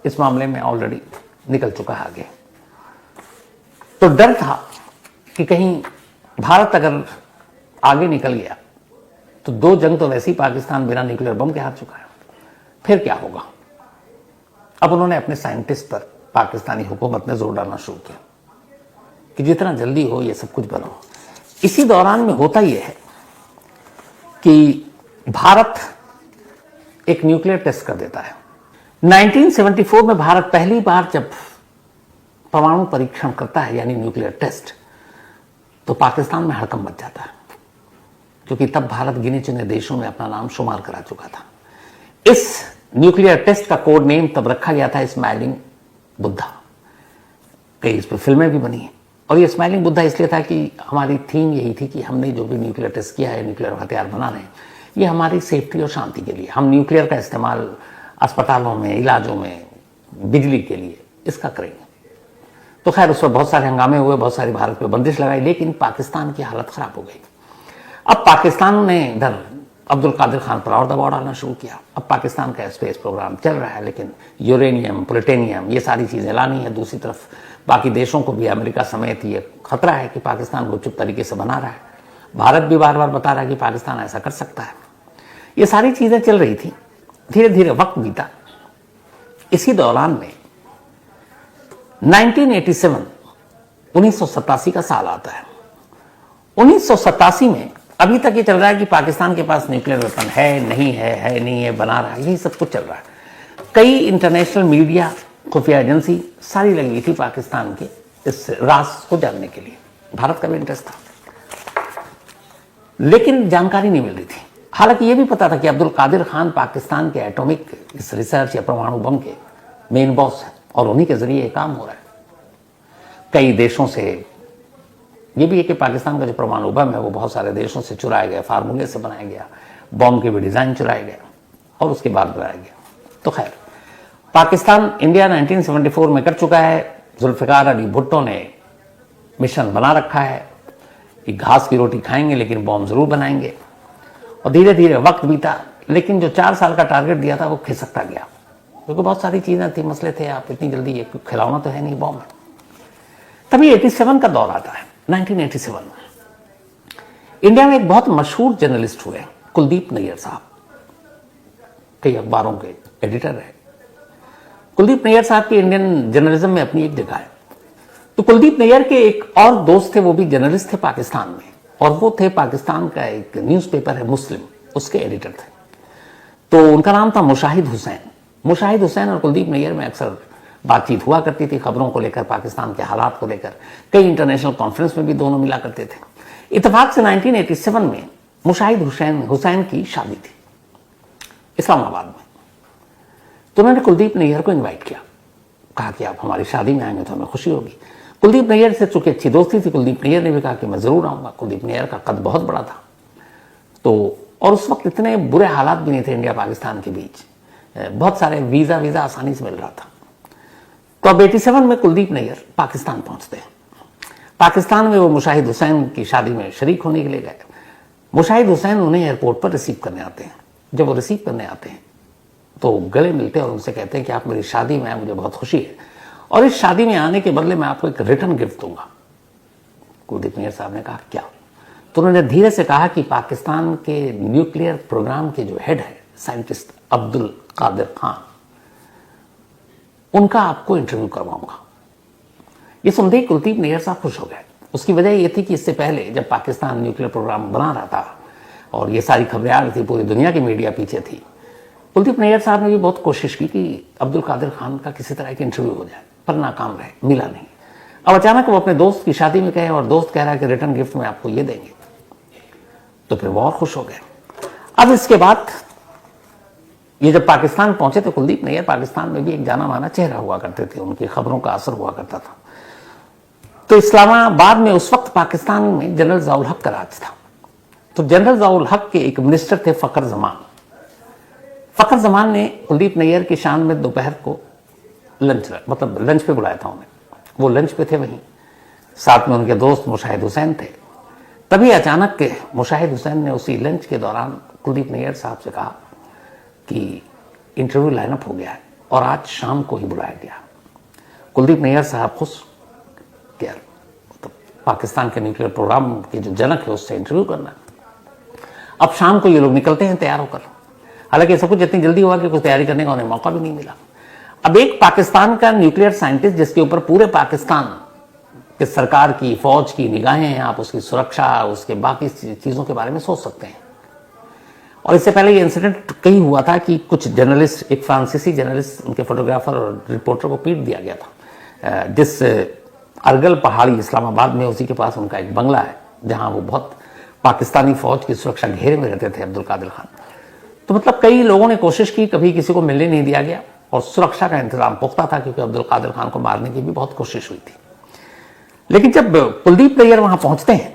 इस मामले में ऑलरेडी निकल चुका है आगे। तो डर था कि कहीं भारत अगर आगे निकल गया तो 2 जंग तो वैसे ही पाकिस्तान बिना न्यूक्लियर बम के हार चुका है, फिर क्या होगा। अब उन्होंने अपने साइंटिस्ट पर पाकिस्तानी हुकूमत ने जोर डालना शुरू किया कि जितना जल्दी हो ये सब कुछ बनाओ। इसी दौरान में होता यह है कि भारत एक न्यूक्लियर टेस्ट कर देता है। 1974 में भारत पहली बार जब परमाणु परीक्षण करता है, यानी न्यूक्लियर टेस्ट, तो पाकिस्तान में हड़कंप मच जाता है। क्योंकि तब भारत गिने चुने देशों में अपना नाम शुमार करा चुका था। इस न्यूक्लियर टेस्ट का कोड नेम तब रखा गया था स्माइलिंग बुद्धा। कई इस पर फिल्में भी बनी हैं। और ये स्माइलिंग बुद्धा इसलिए था कि हमारी थीम यही थी कि हमने जो भी न्यूक्लियर टेस्ट किया है, न्यूक्लियर हथियार बना रहे हैं, ये हमारी सेफ्टी और शांति के लिए। हम न्यूक्लियर का इस्तेमाल अस्पतालों में, इलाजों में, बिजली के लिए इसका करेंगे। तो खैर उस पर बहुत सारे हंगामे हुए, बहुत सारी भारत पे बंदिश लगाई, लेकिन पाकिस्तान की हालत खराब हो गई। अब पाकिस्तान ने इधर अब्दुल कादिर खान पर और दबाव डालना शुरू किया। अब पाकिस्तान का स्पेस प्रोग्राम चल रहा है, लेकिन यूरेनियम, प्लूटोनियम, ये सारी चीजें लानी है। दूसरी तरफ बाकी देशों को भी, अमेरिका समेत, ये खतरा है कि पाकिस्तान गुपचुप तरीके से बना रहा है। भारत भी बार बार बता रहा है कि पाकिस्तान ऐसा कर सकता है। ये सारी चीजें चल रही थी। धीरे धीरे वक्त बीता। इसी दौरान में 1987 1987 का साल आता है। 1987 में अभी तक ये चल रहा है कि पाकिस्तान के पास न्यूक्लियर वेपन है नहीं है नहीं है, बना रहा है, यही सब कुछ चल रहा है। कई इंटरनेशनल मीडिया, खुफिया एजेंसी सारी लगी थी पाकिस्तान के इस राज को जानने के लिए। भारत का भी इंटरेस्ट था, लेकिन जानकारी नहीं मिल रही थी। हालांकि ये भी पता था कि अब्दुल कादिर खान पाकिस्तान के एटॉमिक इस रिसर्च या परमाणु बम के मेन बॉस है और उन्हीं के जरिए काम हो रहा है। कई देशों से ये भी है कि पाकिस्तान का जो परमाणु बम है वो बहुत सारे देशों से चुराया गया, फार्मूले से बनाया गया, बम के भी डिजाइन चुराया गया और उसके बाद बनाया गया। तो खैर पाकिस्तान इंडिया 1974 में कर चुका है। जुल्फिकार अली भुट्टो ने मिशन बना रखा है कि घास की रोटी खाएंगे लेकिन बम जरूर बनाएंगे। और धीरे धीरे वक्त बीता, लेकिन जो 4 साल का टारगेट दिया था वो खिसकता गया, क्योंकि बहुत सारी चीजें थी, मसले थे। आप इतनी जल्दी ये खिलौना तो है नहीं बम। तभी 87 का दौर आता है। 1987 में इंडिया में एक बहुत मशहूर जर्नलिस्ट हुए, कुलदीप नैयर साहब, कई अखबारों के एडिटर है। कुलदीप नैयर साहब की इंडियन जर्नलिज्म में अपनी एक जगह है। तो कुलदीप नैयर के एक और दोस्त थे, वो भी जर्नलिस्ट थे पाकिस्तान में, और वो थे पाकिस्तान का एक न्यूज़पेपर है मुस्लिम, उसके एडिटर थे। तो उनका नाम था मुशाहिद हुसैन। मुशाहिद हुसैन और कुलदीप नैयर में अक्सर बातचीत हुआ करती थी, खबरों को लेकर, पाकिस्तान के हालात को लेकर। कई इंटरनेशनल कॉन्फ्रेंस में भी दोनों मिला करते थे। इत्तेफाक से 1987 में मुशाहिद हुसैन की शादी थी इस्लामाबाद में। तो उन्होंने कुलदीप नैयर को इनवाइट किया, कहा कि आप हमारी शादी में आएंगे तो हमें खुशी होगी। कुलदीप नैयर से चूंकि अच्छी दोस्ती थी, कुलदीप नैयर ने भी कहा कि मैं जरूर आऊंगा। कुलदीप नैयर का कद बहुत बड़ा था, तो और उस वक्त इतने बुरे हालात भी नहीं थे इंडिया पाकिस्तान के बीच, बहुत सारे वीजा आसानी से मिल रहा था। तो अब 87 में कुलदीप नैयर पाकिस्तान पहुंचते हैं। पाकिस्तान में वो मुशाहिद हुसैन की शादी में शरीक होने के लिए गए। मुशाहिद हुसैन उन्हें एयरपोर्ट पर रिसीव करने आते हैं। जब वो रिसीव करने आते हैं तो गले मिलते हैं और उनसे कहते हैं कि आप मेरी शादी में आए, मुझे बहुत खुशी है, और इस शादी में आने के बदले मैं आपको एक रिटर्न गिफ्ट दूंगा। कुलदीप नैयर साहब ने कहा क्या? तो उन्होंने धीरे से कहा कि पाकिस्तान के न्यूक्लियर प्रोग्राम के जो हेड है, साइंटिस्ट अब्दुल कादिर खान, उनका आपको इंटरव्यू करवाऊंगा। ये सुनते ही कुलदीप नैयर साहब खुश हो गए। उसकी वजह ये थी कि इससे पहले जब पाकिस्तान न्यूक्लियर प्रोग्राम बना रहा था और ये सारी खबरें आ रही थी, पूरी दुनिया की मीडिया पीछे थी, कुलदीप नैयर साहब ने भी बहुत कोशिश की कि अब्दुल कादिर खान का किसी तरह की इंटरव्यू हो जाए, पर नाकाम रहे, मिला नहीं। अब अचानक वो अपने दोस्त की शादी में गए और दोस्त कह रहा है कि रिटर्न गिफ्ट में आपको ये देंगे, तो फिर वो और खुश हो गए। अब इसके बाद ये जब पाकिस्तान पहुंचे तो कुलदीप नैयर पाकिस्तान में भी एक जाना माना चेहरा हुआ करते थे, उनकी खबरों का असर हुआ करता था। तो इस्लामाबाद में उस वक्त पाकिस्तान में जनरल ज़ियाउल हक का राज था। तो जनरल ज़ियाउल हक के एक मिनिस्टर थे फखर जमान। फखर जमान ने कुलदीप नैयर की शान में दोपहर को लंच पे बुलाया था उन्हें। वो लंच पे थे वहीं, साथ में उनके दोस्त मुशाहिद हुसैन थे। तभी अचानक के मुशाहिद हुसैन ने उसी लंच के दौरान कुलदीप नैयर साहब से कहा कि इंटरव्यू लाइनअप हो गया है और आज शाम को ही बुलाया गया। कुलदीप नैयर साहब खुश, तो पाकिस्तान के न्यूक्लियर प्रोग्राम के जो जनक है उससे इंटरव्यू करना। अब शाम को ये लोग निकलते हैं तैयार होकर। हालांकि सब कुछ इतनी जल्दी हुआ कि कुछ तैयारी करने का उन्हें मौका भी नहीं मिला। अब एक पाकिस्तान का न्यूक्लियर साइंटिस्ट जिसके ऊपर पूरे पाकिस्तान के सरकार की, फौज की निगाहें हैं, आप उसकी सुरक्षा, उसके बाकी चीजों के बारे में सोच सकते हैं। और इससे पहले ये इंसिडेंट कहीं हुआ था कि कुछ जर्नलिस्ट, एक फ्रांसीसी जर्नलिस्ट, उनके फोटोग्राफर और रिपोर्टर को पीट दिया गया था। जिस अरगल पहाड़ी इस्लामाबाद में, उसी के पास उनका एक बंगला है जहां वो बहुत पाकिस्तानी फौज की सुरक्षा घेरे में रहते थे अब्दुल कादिर खान। तो मतलब कई लोगों ने कोशिश की, कभी किसी को मिलने नहीं दिया गया और सुरक्षा का इंतजाम पुख्ता था, क्योंकि अब्दुल कादिर खान को मारने की भी बहुत कोशिश हुई थी। लेकिन जब कुलदीप नैयर वहां पहुंचते हैं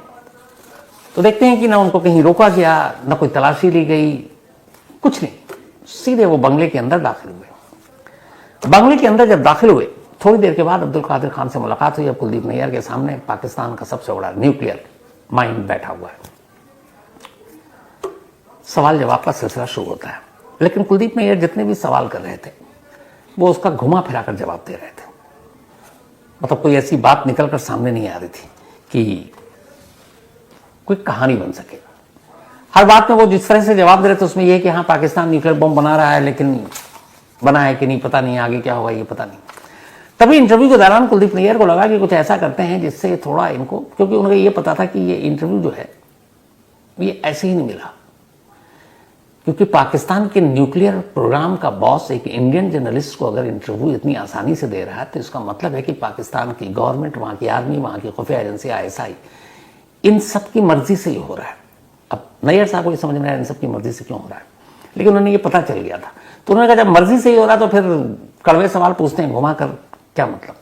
तो देखते हैं कि ना उनको कहीं रोका गया, ना कोई तलाशी ली गई, कुछ नहीं, सीधे वो बंगले के अंदर दाखिल हुए। बंगले के अंदर जब दाखिल हुए, थोड़ी देर के बाद अब्दुल कादिर खान से मुलाकात हुई। अब कुलदीप नैयर के सामने पाकिस्तान का सबसे बड़ा न्यूक्लियर माइंड बैठा हुआ है। सवाल जवाब का सिलसिला शुरू होता है, लेकिन कुलदीप नैयर जितने भी सवाल कर रहे थे वो उसका घुमा फिराकर जवाब दे रहे थे। मतलब कोई ऐसी बात निकलकर सामने नहीं आ रही थी कि कोई कहानी बन सके। हर बात में वो जिस तरह से जवाब दे रहे थे उसमें यह कि हाँ पाकिस्तान न्यूक्लियर बम बना रहा है, लेकिन बना है कि नहीं पता नहीं, आगे क्या होगा ये पता नहीं। तभी इंटरव्यू के दौरान कुलदीप नैयर को लगा कि कुछ ऐसा करते हैं जिससे थोड़ा इनको, क्योंकि उन्हें ये पता था कि ये इंटरव्यू जो है ये ऐसे ही नहीं मिला, क्योंकि पाकिस्तान के न्यूक्लियर प्रोग्राम का बॉस एक इंडियन जर्नलिस्ट को अगर इंटरव्यू इतनी आसानी से दे रहा है तो इसका मतलब है कि पाकिस्तान की गवर्नमेंट, वहां की आर्मी, वहां की खुफिया एजेंसी ISI, इन सब की मर्जी से ही हो रहा है। अब नैयर साहब को ये समझ में आया इन सब की मर्जी से क्यों हो रहा है, लेकिन उन्हें ये पता चल गया था। तो उन्होंने कहा जब मर्जी से ही हो रहा तो फिर कड़वे सवाल पूछते हैं घुमा कर, क्या मतलब।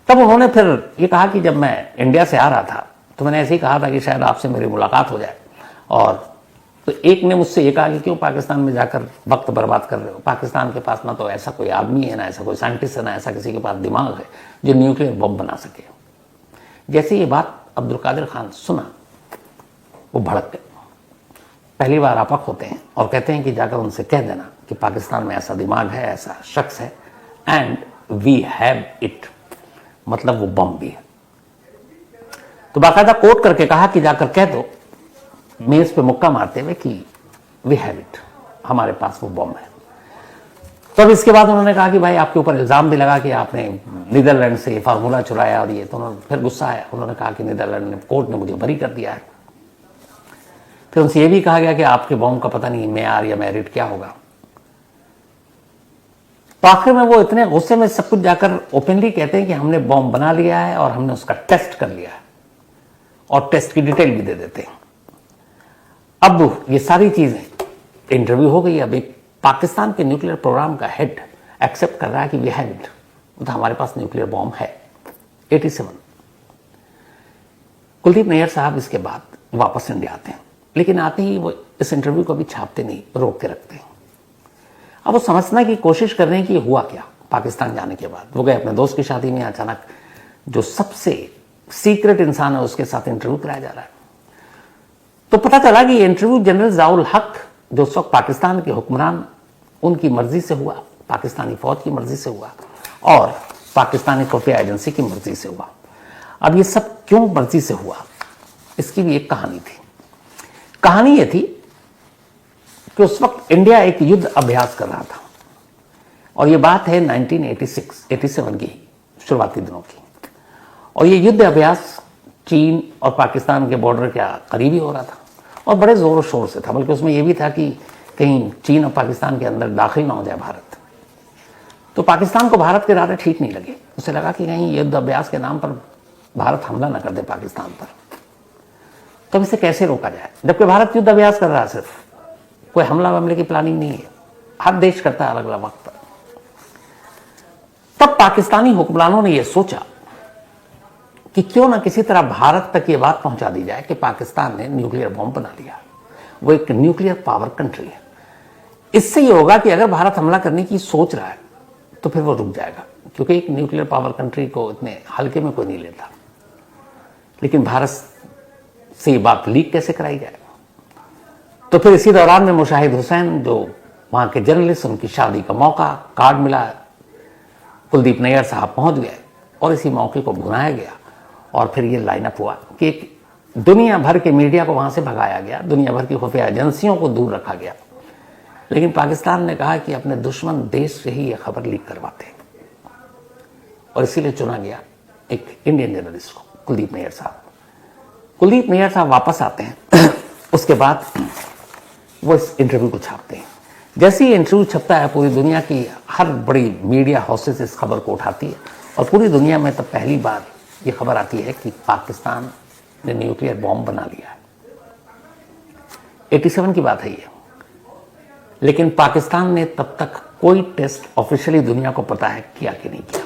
तब उन्होंने फिर ये कहा कि जब मैं इंडिया से आ रहा था तो मैंने ऐसे ही कहा था कि शायद आपसे मेरी मुलाकात हो जाए, और तो एक ने मुझसे ये कहा कि क्यों पाकिस्तान में जाकर वक्त बर्बाद कर रहे हो, पाकिस्तान के पास ना तो ऐसा कोई आदमी है, ना ऐसा कोई साइंटिस्ट है, ना ऐसा किसी के पास दिमाग है जो न्यूक्लियर बम बना सके। जैसे ये बात अब्दुल कादिर खान सुना वो भड़क गए। पहली बार आपक होते हैं और कहते हैं कि जाकर उनसे कह देना कि पाकिस्तान में ऐसा दिमाग है, ऐसा शख्स है, एंड वी हैव इट, मतलब वो बम भी है। तो बाकायदा कोट करके कहा कि जाकर कह दो मेज पे मुक्का मारते हुए कि वी हैव इट, हमारे पास वो बम है। तब इसके बाद उन्होंने कहा कि भाई आपके ऊपर इल्जाम भी लगा कि आपने नीदरलैंड से फार्मूला चुराया और ये, तो उन्होंने फिर गुस्सा आया। उन्होंने कहा कि नीदरलैंड ने, कोर्ट ने मुझे बरी कर दिया है। फिर उनसे ये भी कहा गया कि आपके बम का पता नहीं मेयार या मेरिट क्या होगा। तो आखिर में वो इतने गुस्से में सब कुछ जाकर ओपनली कहते हैं कि हमने बम बना लिया है और हमने उसका टेस्ट कर लिया है, और टेस्ट की डिटेल भी दे देते हैं। अब ये सारी चीजें, इंटरव्यू हो गई। अब एक पाकिस्तान के न्यूक्लियर प्रोग्राम का हेड एक्सेप्ट कर रहा है कि वी हैव इट, मतलब हमारे पास न्यूक्लियर बॉम्ब है 87। कुलदीप नैयर साहब इसके बाद वापस इंडिया आते हैं, लेकिन आते ही वो इस इंटरव्यू को भी छापते नहीं, रोक के रखते हैं। अब वो समझने की कोशिश कर रहे हैं कि हुआ क्या। पाकिस्तान जाने के बाद वो गए अपने दोस्त की शादी में, अचानक जो सबसे सीक्रेट इंसान है उसके साथ इंटरव्यू कराया जा रहा है। तो पता चला कि इंटरव्यू जनरल ज़ियाउल हक, जो उस वक्त पाकिस्तान के हुक्मरान, उनकी मर्जी से हुआ, पाकिस्तानी फौज की मर्जी से हुआ और पाकिस्तानी खुफिया एजेंसी की मर्जी से हुआ। अब ये सब क्यों मर्जी से हुआ, इसकी भी एक कहानी थी। कहानी ये थी कि उस वक्त इंडिया एक युद्ध अभ्यास कर रहा था, और ये बात है 1986-87 की शुरुआती दिनों की। और ये युद्ध अभ्यास चीन और पाकिस्तान के बॉर्डर के करीब ही हो रहा था, और बड़े जोर शोर से था। बल्कि उसमें यह भी था कि कहीं चीन और पाकिस्तान के अंदर दाखिल ना हो जाए भारत। तो पाकिस्तान को भारत के इरादे ठीक नहीं लगे। उसे लगा कि कहीं युद्ध अभ्यास के नाम पर भारत हमला ना कर दे पाकिस्तान पर, तो इसे कैसे रोका जाए, जबकि भारत युद्ध अभ्यास कर रहा है, सिर्फ कोई हमले की प्लानिंग नहीं है। हर देश करता है अलग अलग वक्त पर। तब पाकिस्तानी हुक्मरानों ने यह सोचा कि क्यों ना किसी तरह भारत तक ये बात पहुंचा दी जाए कि पाकिस्तान ने न्यूक्लियर बॉम्ब बना लिया, वो एक न्यूक्लियर पावर कंट्री है। इससे ये होगा कि अगर भारत हमला करने की सोच रहा है तो फिर वो रुक जाएगा, क्योंकि एक न्यूक्लियर पावर कंट्री को इतने हल्के में कोई नहीं लेता। लेकिन भारत से ये बात लीक कैसे कराई जाए। तो फिर इसी दौरान में मुशाहिद हुसैन, जो वहां के जर्नलिस्ट, उनकी शादी का मौका, कार्ड मिला, कुलदीप नैयर साहब पहुंच गए और इसी मौके को भुनाया गया। और फिर ये लाइनअप हुआ कि दुनिया भर के मीडिया को वहां से भगाया गया, दुनिया भर की खुफिया एजेंसियों को दूर रखा गया। लेकिन पाकिस्तान ने कहा कि अपने दुश्मन देश से ही ये खबर लीक करवाते हैं, और इसीलिए चुना गया एक इंडियन जर्नलिस्ट को, कुलदीप नैयर साहब। कुलदीप नैयर साहब वापस आते हैं उसके बाद वो इस इंटरव्यू को छापते हैं। जैसे ही इंटरव्यू छपता है, पूरी दुनिया की हर बड़ी मीडिया हाउसेस इस खबर को उठाती है, और पूरी दुनिया में तब पहली बार ये खबर आती है कि पाकिस्तान ने न्यूक्लियर बॉम्ब बना लिया है। 87 की बात है ये, लेकिन पाकिस्तान ने तब तक कोई टेस्ट ऑफिशियली दुनिया को पता है किया कि नहीं किया।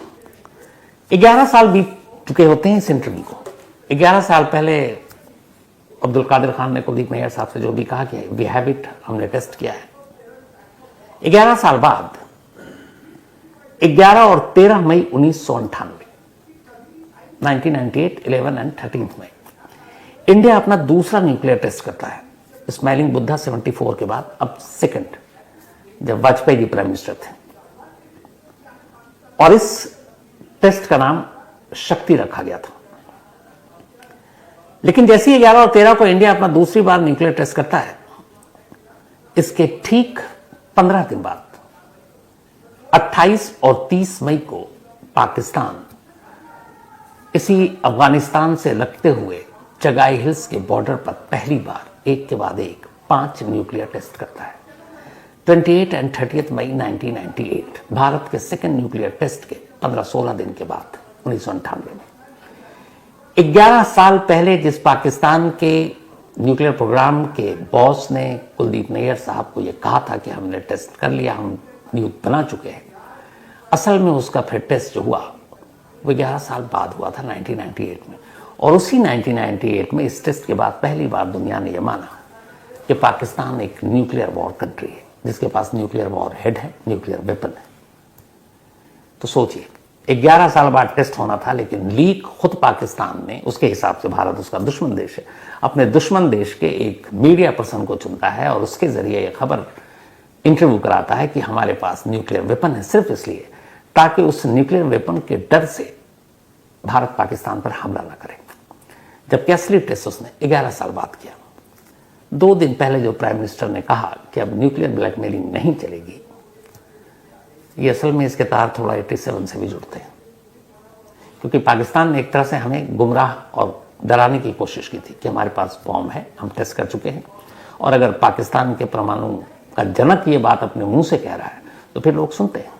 11 साल बीत चुके होते हैं इस इंटरव्यू को। 11 साल पहले अब्दुल कादिर खान ने कुलदीप नैयर साहब से जो भी कहा कि वी हैव इट, हमने टेस्ट किया है। 11 साल बाद 11 और 13 मई 1998, 1998, 11 एंड 13 मई, इंडिया अपना दूसरा न्यूक्लियर टेस्ट करता है। स्माइलिंग बुद्धा 74 के बाद अब सेकंड, जब वाजपेयी जी प्राइम मिनिस्टर थे। और इस टेस्ट का नाम शक्ति रखा गया था। लेकिन जैसे ही 11 और 13 को इंडिया अपना दूसरी बार न्यूक्लियर टेस्ट करता है, इसके ठीक 15 दिन बाद 28 और 30 मई को पाकिस्तान इसी अफगानिस्तान से लगते हुए चगाई हिल्स के बॉर्डर पर पहली बार एक के बाद एक 5 न्यूक्लियर टेस्ट करता है। 28 एंड 30 मई 1998, भारत के सेकेंड न्यूक्लियर टेस्ट के 15-16 दिन के बाद 1998 में 11 साल पहले जिस पाकिस्तान के न्यूक्लियर प्रोग्राम के बॉस ने कुलदीप नैयर साहब को यह कहा था कि हमने टेस्ट कर लिया, हम न्यूक बना चुके हैं, असल में उसका फिर टेस्ट जो हुआ वो 11 साल बाद हुआ था 1998 में। और उसी 1998 में इस टेस्ट के बाद पहली बार दुनिया ने यह माना कि पाकिस्तान एक न्यूक्लियर वॉर कंट्री है, जिसके पास न्यूक्लियर वॉर हेड है, न्यूक्लियर वेपन है। तो सोचिए 11 साल बाद टेस्ट होना था, लेकिन लीक खुद पाकिस्तान ने, उसके हिसाब से भारत उसका दुश्मन देश है, अपने दुश्मन देश के एक मीडिया पर्सन को चुनता है और उसके जरिए यह खबर इंटरव्यू कराता है कि हमारे पास न्यूक्लियर वेपन है, सिर्फ इसलिए ताकि उस न्यूक्लियर वेपन के डर से भारत पाकिस्तान पर हमला न करे। जबकि असली टेस्ट उसने 11 साल बाद किया। 2 दिन पहले जो प्राइम मिनिस्टर ने कहा कि अब न्यूक्लियर ब्लैकमेलिंग नहीं चलेगी, ये असल में इसके तार थोड़ा 87 से भी जुड़ते हैं, क्योंकि पाकिस्तान ने एक तरह से हमें गुमराह और डराने की कोशिश की थी कि हमारे पास बॉम्ब है, हम टेस्ट कर चुके हैं, और अगर पाकिस्तान के परमाणु का जनक ये बात अपने मुंह से कह रहा है तो फिर लोग सुनते हैं।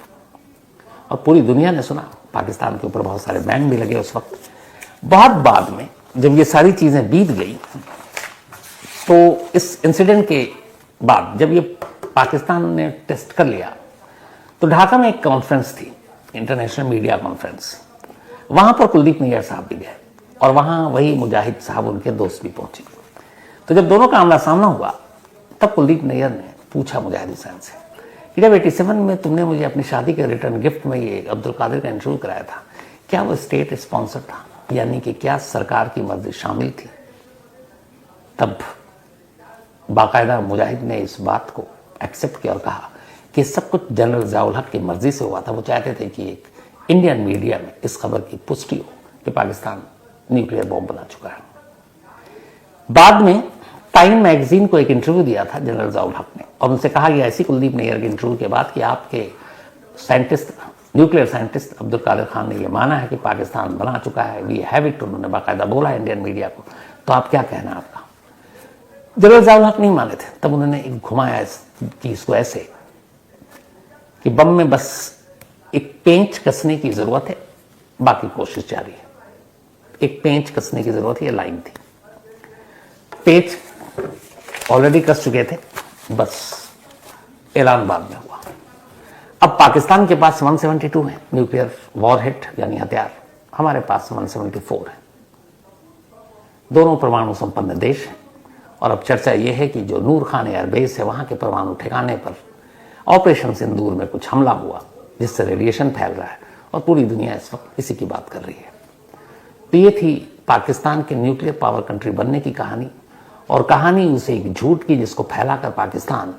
और पूरी दुनिया ने सुना, पाकिस्तान के ऊपर बहुत सारे बैन भी लगे उस वक्त। बहुत बाद में जब ये सारी चीजें बीत गई, तो इस इंसिडेंट के बाद जब ये पाकिस्तान ने टेस्ट कर लिया, तो ढाका में एक कॉन्फ्रेंस थी, इंटरनेशनल मीडिया कॉन्फ्रेंस। वहां पर कुलदीप नैयर साहब भी गए और वहां वही मुजाहिद साहब, उनके दोस्त भी पहुंचे। तो जब दोनों का आमना सामना हुआ, तब कुलदीप नैयर ने पूछा मुजाहिद हुसैन से कि जब 87 में तुमने मुझे अपनी शादी के रिटर्न गिफ्ट में ये अब्दुल कादिर का इंटरव्यू कराया था, क्या वो स्टेट स्पॉन्सर था, यानी कि क्या सरकार की मर्जी शामिल थी? तब बाकायदा मुजाहिद ने इस बात को एक्सेप्ट किया और कहा कि सब कुछ जनरल ज़ियाउल हक की मर्जी से हुआ था। वो चाहते थे कि एक इंडियन मीडिया में इस खबर की पुष्टि हो कि पाकिस्तान न्यूक्लियर बॉम्ब बना चुका है। बाद में टाइम मैगजीन को एक इंटरव्यू दिया था जनरल ज़ियाउल हक ने, और उनसे कहा गया ऐसी कुलदीप नैयर के इंटरव्यू के बाद कि आपके scientist, nuclear scientist Abdul Qadir Khan ने यह माना है कि पाकिस्तान बना चुका है, वी हैव इट, उन्होंने बाकायदा बोला इंडियन मीडिया को, तो आप क्या कहना है आपका? जनरल ज़ियाउल हक नहीं माने थे। तब उन्होंने एक घुमाया इस चीज को ऐसे कि बम में बस एक पेंच कसने की जरूरत है, बाकी कोशिश जारी है। एक पेंच कसने की जरूरत है, ये लाइन थी। पेंच ऑलरेडी कस चुके थे, बस ऐलान बाद में हुआ। अब पाकिस्तान के पास 172 है न्यूक्लियर वॉरहेड यानी हथियार, हमारे पास 174 है। दोनों परमाणु संपन्न देश हैं। और अब चर्चा यह है कि जो नूर खान एयरबेस है, वहां के परमाणु ठिकाने पर ऑपरेशन सिंदूर में कुछ हमला हुआ, जिससे रेडिएशन फैल रहा है और पूरी दुनिया इस वक्त इसी की बात कर रही है। तो ये थी पाकिस्तान के न्यूक्लियर पावर कंट्री बनने की कहानी, और कहानी उसे एक झूठ की जिसको फैलाकर पाकिस्तान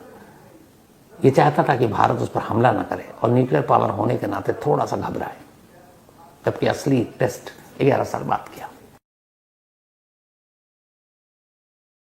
ये चाहता था कि भारत उस पर हमला ना करे और न्यूक्लियर पावर होने के नाते थोड़ा सा घबराए, जबकि असली टेस्ट 11 साल बाद किया।